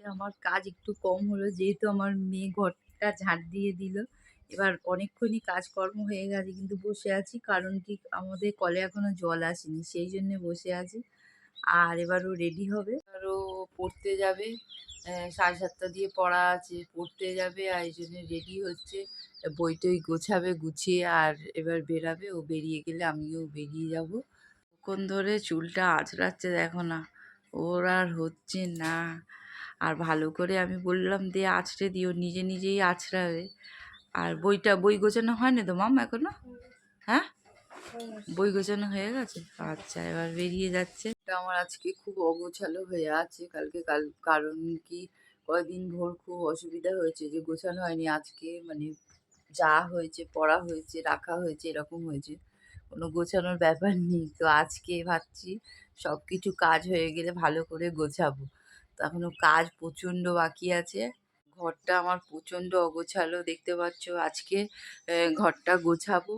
আমার কাজ একটু কম হলো যেহেতু আমার মেয়ে ঘরটা ঝাঁট দিয়ে দিল। এবার অনেকক্ষণই কাজকর্ম হয়ে গেছে কিন্তু বসে আছি। কারণ কি আমাদের কলে এখনো জল আসেনি। সেই জন্যে বসে আছি। আর এবার ও রেডি হবে। এবার ও পড়তে যাবে। ৭:৩০ দিয়ে পড়া আছে। পড়তে যাবে আর এই জন্যে রেডি হচ্ছে। বই-টই গোছাবে, গুছিয়ে আর এবার বেরাবে। ও বেরিয়ে গেলে আমিও বেরিয়ে যাব। কতক্ষণ ধরে চুলটা আঁচড়াচ্ছে দেখো না। ওর আর হচ্ছে না। আর ভালো করে আমি বললাম দিয়ে আঁচড়ে দিও, নিজে নিজেই আঁচড়াবে। আর বই গোছানো হয়নি তো মাম এখনো? হ্যাঁ, বই গোছানো হয়ে গেছে? আচ্ছা, এবার বেরিয়ে যাচ্ছে। এটা আমার আজকে খুব অগোছালো হয়ে আছে কারণ কি কয়েকদিন ভোর খুব অসুবিধা হয়েছে যে গোছানো হয়নি। আজকে মানে যা হয়েছে, পড়া হয়েছে, রাখা হয়েছে, এরকম হয়েছে, কোনো গোছানোর ব্যাপার নেই। তো আজকে ভাবছি সব কিছু কাজ হয়ে গেলে ভালো করে গোছাবো। তো এখনো কাজ প্রচণ্ড বাকি আছে। ঘরটা আমার প্রচণ্ড অগোছালো দেখতে পাচ্ছ। আজকে ঘরটা গোছাবো।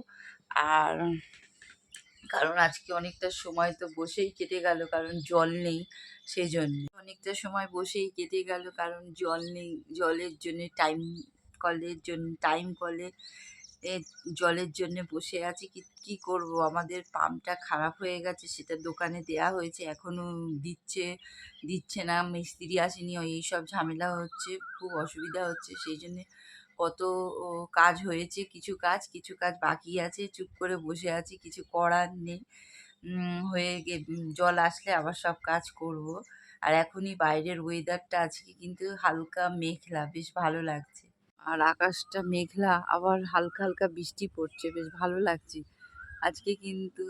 আর কারণ আজকে অনেকটা সময় তো বসেই কেটে গেল, কারণ জল নেই সেজন্য। অনেকটা সময় বসেই কেটে গেল কারণ জল নেই। জলের জন্যে টাইম কলে এ জলের জন্য বসে আছি। কি করব, আমাদের পাম্পটা খারাপ হয়ে গেছে, সেটা দোকানে দেয়া হয়েছে, এখনো দিচ্ছে না, মিস্ত্রি আসেনি, এইসব ঝামেলা হচ্ছে, খুব অসুবিধা হচ্ছে। সেই জন্যে কত কাজ হয়েছে, কিছু কাজ বাকি আছে, চুপ করে বসে আছি, কিছু করার নেই। জল আসলে আবার সব কাজ করব। আর এখনই বাইরের ওয়েদারটা আজকে কিন্তু হালকা মেঘলা, বেশ ভালো লাগছে। আর আকাশটা মেঘলা, আবার হালকা হালকা বৃষ্টি পড়ছে, বেশ ভালো লাগছে আজকে। কিন্তু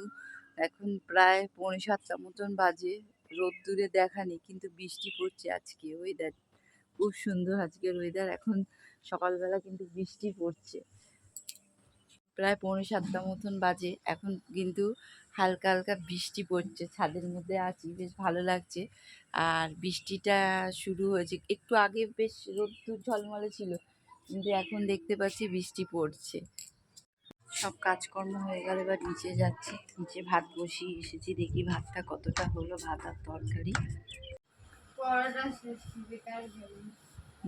এখন প্রায় 6:45 মতন বাজে, রোদ্দুরে দেখা নেই কিন্তু বৃষ্টি পড়ছে। আজকে ওয়েদার খুব সুন্দর, আজকের ওয়েদার। এখন সকালবেলা কিন্তু বৃষ্টি পড়ছে, প্রায় 6:45 মতন বাজে, এখন কিন্তু হালকা হালকা বৃষ্টি পড়ছে। ছাদের মধ্যে আছি, বেশ ভালো লাগছে। আর বৃষ্টিটা শুরু হয়েছে একটু আগে, বেশ রোদ্দুর ঝলমলে ছিল, কিন্তু এখন দেখতে পাচ্ছি বৃষ্টি পড়ছে। সব কাজকর্ম হয়ে গেল, এবার নিচে যাচ্ছি। নিচে ভাত বসিয়ে এসেছি, দেখি ভাতটা কতটা হলো, ভাত আর তরকারি।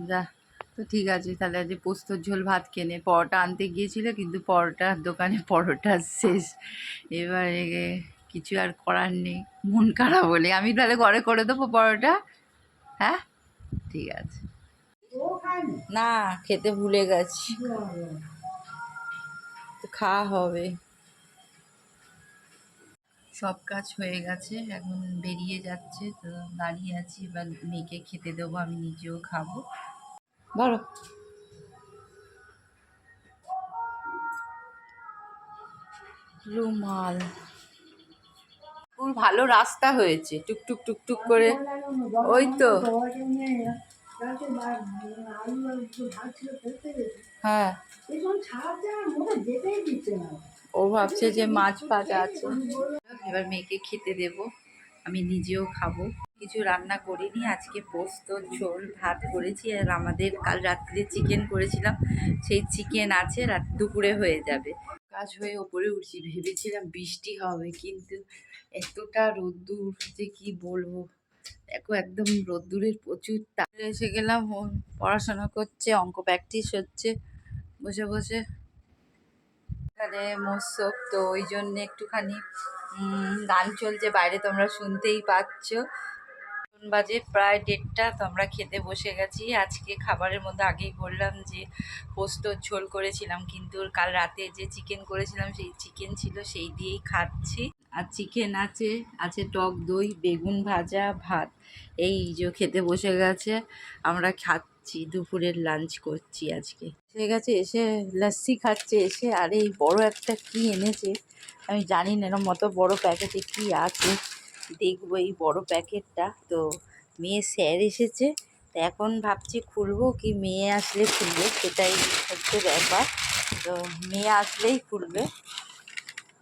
যা, তো ঠিক আছে তাহলে আজ পোস্তর ঝোল ভাত কেনে। পরোটা আনতে গিয়েছিল কিন্তু পরোটার দোকানে পরোটা শেষ। এবারে কিছু আর করার নেই, মন খারাপ বলে আমি তাহলে ঘরে করে দেবো পরোটা। হ্যাঁ, ঠিক আছে। না, খেতে ভুলে গেছি, তো খাওয়া হবে। সব কাজ হয়ে গেছে, এখন বেরিয়ে যাচ্ছে, তো দাঁড়িয়ে আছি। এবার মেয়েকে খেতে দেবো, আমি নিজেও খাবো। ধরো, রুমাল। খুব ভালো রাস্তা হয়েছে, টুকটুক টুকটুক করে। ওই তো, হ্যাঁ, ও ভাবছে যে মাছ ভাজা আছে। এবার মেয়েকে খেতে দেব, আমি নিজেও খাবো। কিছু রান্না করিনি আজকে, পোস্ত ঝোল ভাত করেছি। আর আমাদের কাল রাত্রে চিকেন করেছিলাম, সেই চিকেন আছে, দুপুরে হয়ে যাবে। কাজ হয়ে ওপরে উঠছি, ভেবেছিলাম বৃষ্টি হবে, কিন্তু এতটা রোদ্দুর যে কি বলবো। দেখো একদম রোদ্দুরের প্রচুর তাপ। এসে গেলাম, ও পড়াশোনা করছে, অঙ্ক প্র্যাকটিস হচ্ছে বসে বসে। এখানে মৎসব, তো ওই জন্যে একটুখানি গান চলছে বাইরে, তোমরা শুনতেই পাচ্ছ। বাজে প্রায় 1:30, তো আমরা খেতে বসে গেছি। আজকে খাবারের মধ্যে আগেই বললাম যে পোস্তর ঝোল করেছিলাম, কিন্তু কাল রাতে যে চিকেন করেছিলাম সেই চিকেন ছিল, সেই দিয়েই খাচ্ছি। আর চিকেন আছে টক দই, বেগুন ভাজা, ভাত। এই যে খেতে বসে গেছে, আমরা খাচ্ছি, দুপুরের লাঞ্চ করছি আজকে। ঠিক আছে, এসে লস্যি খাচ্ছে এসে। আর এই বড় একটা কি এনেছে আমি জানি না, এরকম মতো বড় প্যাকেটে কি আছে, দেখবো এই বড় প্যাকেটটা। তো মেয়ে স্যার এসেছে, তো এখন ভাবছি খুলবো কি মেয়ে আসলে খুলবে, সেটাই হচ্ছে ব্যাপার। তো মেয়ে আসলেই খুলবে,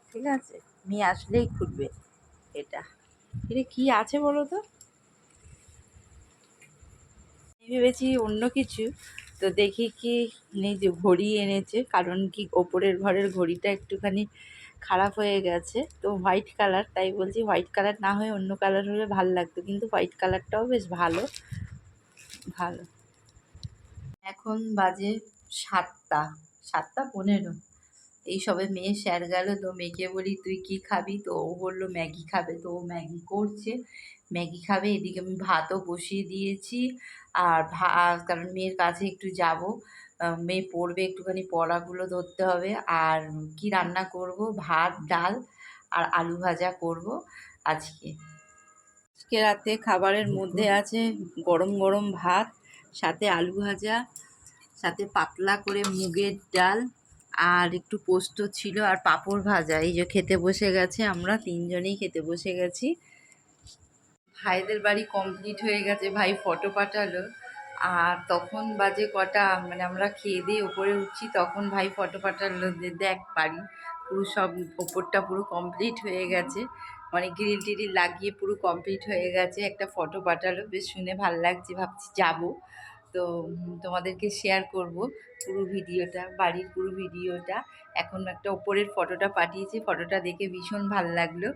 ঠিক আছে, মেয়ে আসলেই খুলবে। এটা কি আছে বলো তো, ভেবেছি অন্য কিছু, তো দেখি কি নেই। যে ঘড়ি এনেছে, কারণ কি ওপরের ঘরের ঘড়িটা একটুখানি খারাপ হয়ে গেছে, তো হোয়াইট কালার, তাই বলছি হোয়াইট কালার না হয়ে অন্য কালার হলে ভালো লাগতো, কিন্তু হোয়াইট কালারটাও বেশ ভালো। ভালো। এখন বাজে ৭টা, ৭টা ১৫। এই সবে মেয়ে স্যার গেল, তো মেয়েকে বলি তুই কি খাবি, তো ও বললো ম্যাগি খাবে, তো ও ম্যাগি করছে, ম্যাগি খাবে। এদিকে আমি ভাতও বসিয়ে দিয়েছি। আর কারণ মেয়ের কাছে একটু যাব, মেয়ে পড়বে, একটুখানি পড়াগুলো ধরতে হবে। আর কি রান্না করব, ভাত ডাল আর আলু ভাজা করব আজকে। আজকে রাতে খাবারের মধ্যে আছে গরম গরম ভাত, সাথে আলু ভাজা, সাথে পাতলা করে মুগের ডাল, আর একটু পোস্ত ছিল, আর পাঁপড় ভাজা। এই যে খেতে বসে গেছে, আমরা তিনজনেই খেতে বসে গেছি। ভাইদের বাড়ি কমপ্লিট হয়ে গেছে, ভাই ফটো পাঠালো। আর তখন বাজে কটা, মানে আমরা খেয়ে দিয়ে ওপরে উঠছি, তখন ভাই ফটো পাঠালো যে দেখ বাড়ি পুরো সব ওপরটা পুরো কমপ্লিট হয়ে গেছে, মানে গ্রিল টিরিল লাগিয়ে পুরো কমপ্লিট হয়ে গেছে। একটা ফটো পাঠালো, বেশ শুনে ভাল লাগছে, ভাবছি যাবো। তো তোমাদেরকে শেয়ার করব পুরো ভিডিওটা, বাড়ির পুরো ভিডিওটা। এখন একটা ওপরের ফটোটা পাঠিয়েছে, ফটোটা দেখে ভীষণ ভাল লাগলো।